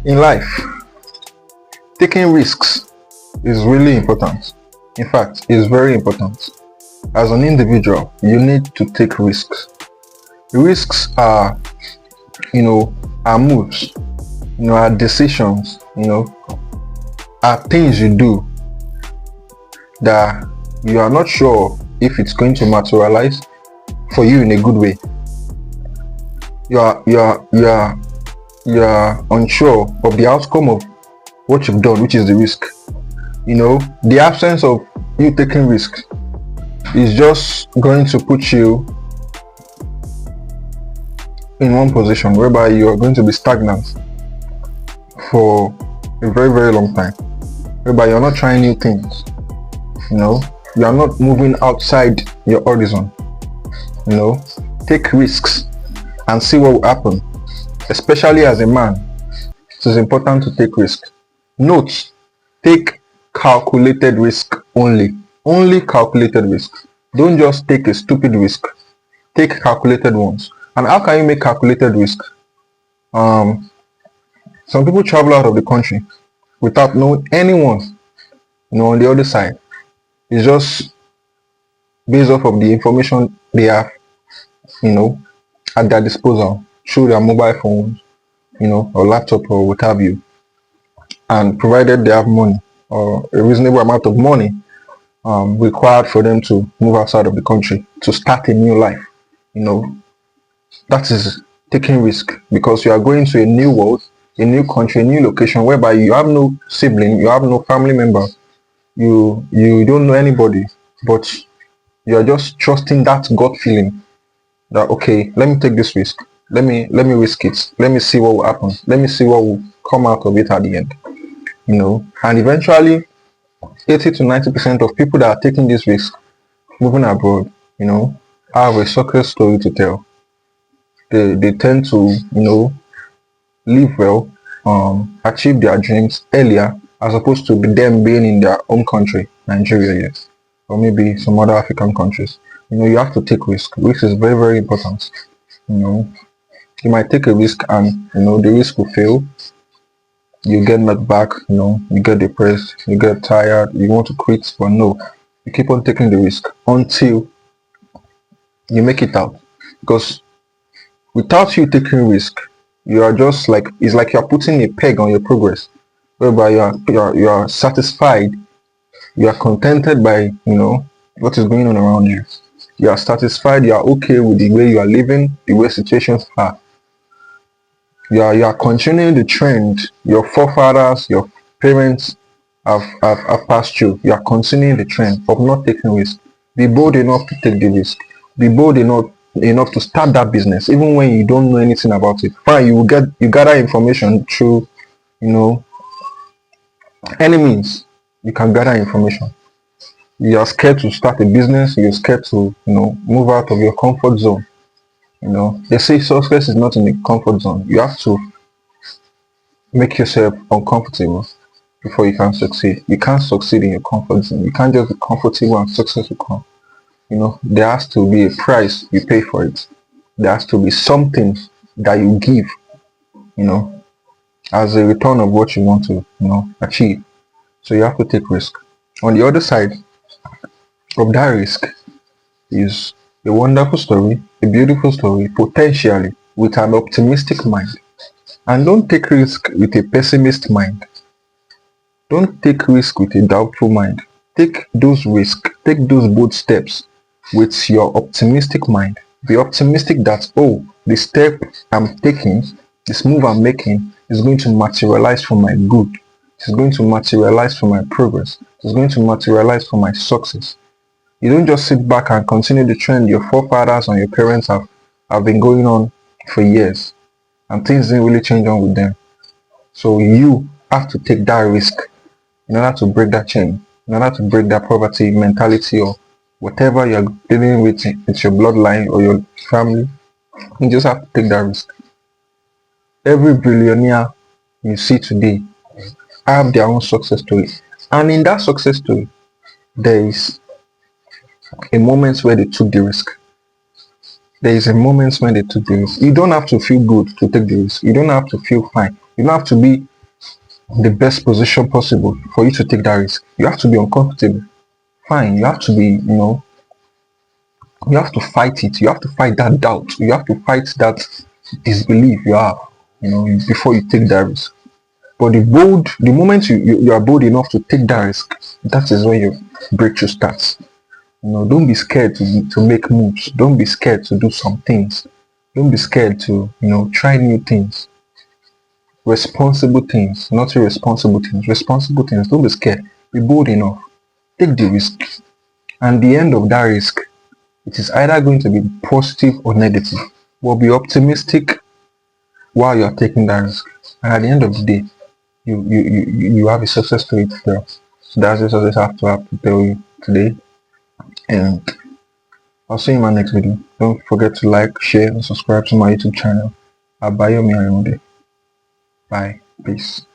In life, taking risks is really important. In fact, it's very important. As an individual, you need to take risks. Risks are, are moves, are decisions, are things you do that you are not sure if it's going to materialize for you in a good way. You are unsure of the outcome of what you've done, which is the risk. The absence of you taking risks is just going to put you in one position whereby you are going to be stagnant for a very, very long time, whereby you're not trying new things. You are not moving outside your horizon. Take risks and see what will happen. Especially as a man, it is important to take risks. Note, take calculated risk only. Only calculated risk. Don't just take a stupid risk. Take calculated ones. And how can you make calculated risk? Some people travel out of the country without knowing anyone, on the other side. It's just based off of the information they have, at their disposal through their mobile phones, or laptop or what have you. And provided they have money or a reasonable amount of money required for them to move outside of the country to start a new life, that is taking risk, because you are going to a new world, a new country, a new location whereby you have no sibling, you have no family member, you don't know anybody, but you are just trusting that gut feeling that, okay, let me take this risk, let me risk it, let me see what will happen, let me see what will come out of it at the end. And eventually 80 to 90% of people that are taking this risk moving abroad, have a success story to tell. They tend to, live well, achieve their dreams earlier, as opposed to them being in their home country, Nigeria, yes, or maybe some other African countries. You have to take risk. Risk is very, very important. You might take a risk and the risk will fail. You get knocked back, you get depressed, you get tired, you want to quit, but no, you keep on taking the risk until you make it out. Because without you taking risk, you are just like, it's like you're putting a peg on your progress, whereby you are satisfied, you are contented by what is going on around you. You are satisfied, you are okay with the way you are living, the way situations are. You are continuing the trend your forefathers, your parents have passed through. You are continuing the trend of not taking risk. Be bold enough to take the risk. Be bold enough to start that business, even when you don't know anything about it. Fine, you gather information through any means. You can gather information. You are scared to start a business, you're scared to move out of your comfort zone. They say success is not in the comfort zone. You have to make yourself uncomfortable before you can succeed. You can't succeed in your comfort zone. You can't just be comfortable and success will come. There has to be a price you pay for it. There has to be something that you give, as a return of what you want to, achieve. So you have to take risk. On the other side of that risk is a wonderful story, a beautiful story, potentially with an optimistic mind. And don't take risk with a pessimist mind. Don't take risk with a doubtful mind. Take those risks, take those bold steps with your optimistic mind. Be optimistic that, the step I'm taking, this move I'm making is going to materialize for my good. It's going to materialize for my progress. It's going to materialize for my success. You don't just sit back and continue the trend your forefathers and your parents have been going on for years, and things didn't really change on with them. So you have to take that risk in order to break that chain, in order to break that poverty mentality or whatever you're dealing with your bloodline or your family. You just have to take that risk. Every billionaire you see today have their own success story, and in that success story there is a moment where they took the risk. There is a moment when they took the risk. You don't have to feel good to take the risk. You don't have to feel fine. You don't have to be the best position possible for you to take that risk. You have to be uncomfortable. Fine, you have to be, you have to fight it. You have to fight that doubt. You have to fight that disbelief you have, before you take that risk. But the moment you are bold enough to take that risk, that is when your breakthrough starts. Don't be scared to make moves. Don't be scared to do some things. Don't be scared to, try new things. Responsible things, not irresponsible things. Responsible things. Don't be scared. Be bold enough. Take the risk. And the end of that risk, it is either going to be positive or negative. But be optimistic while you are taking that risk. And at the end of the day, you have a success story to tell. So that's just what I have to tell you today. And I'll see you in my next video. Don't forget to like, share, and subscribe to my YouTube channel. Abayomi Ayonde. Bye. Peace.